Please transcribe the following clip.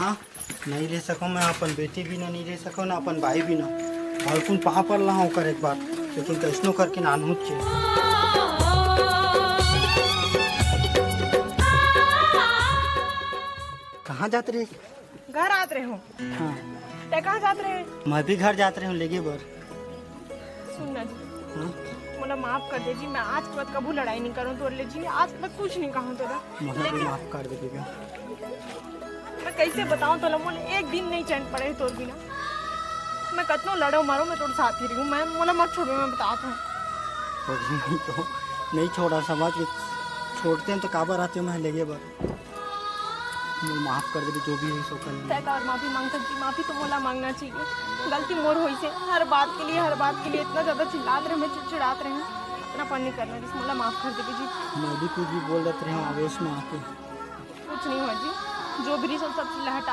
हाँ नहीं ले सको मैं अपन बेटी भी ना नहीं ले सको ना अपन भाई भी ना और कुन पहा पर ला हूँ कर एक बार लेकिन कैसनो करके नानू चे कहाँ जाते रहे। घर आत रहे हो। हाँ ते कहाँ जात रहे? मैं भी घर जाते रहे हूँ लेगे बर। सुनना जी, हाँ मोला माफ कर दे जी, मैं आज के बाद कबू लड़ाई नहीं करूँ तोर ले जी, आज तक कुछ नहीं कहूँ तोरा। मुझे भी माफ कर देगा। मैं कैसे बताऊँ तोला, मोला एक दिन नहीं चैन पड़े तोर बिना। मैं कतनो लड़ो मारो मैं तोर साथ ही रही हूँ, मैं मोला मत छोड़ो, मैं बताता हूँ। नहीं तो नहीं छोड़ा समझ के छोड़ते हैं तो काबर आते हो मैं लेगे बर। मुझे माफ कर दे जो भी है सो कर तय का और माफी मांगता जी, माफी तो मोला मांगना चाहिए, गलती मोर हुई से। हर बात के लिए इतना ज्यादा चिल्लाते रहे, मैं चिड़चिड़ाते रहे, इतना पढ़ नहीं करना जी, मोला माफ कर दे जी। मैं भी कुछ भी बोल देते रहे आवेश में आके। कुछ नहीं हुआ जी, जो भी सब हटा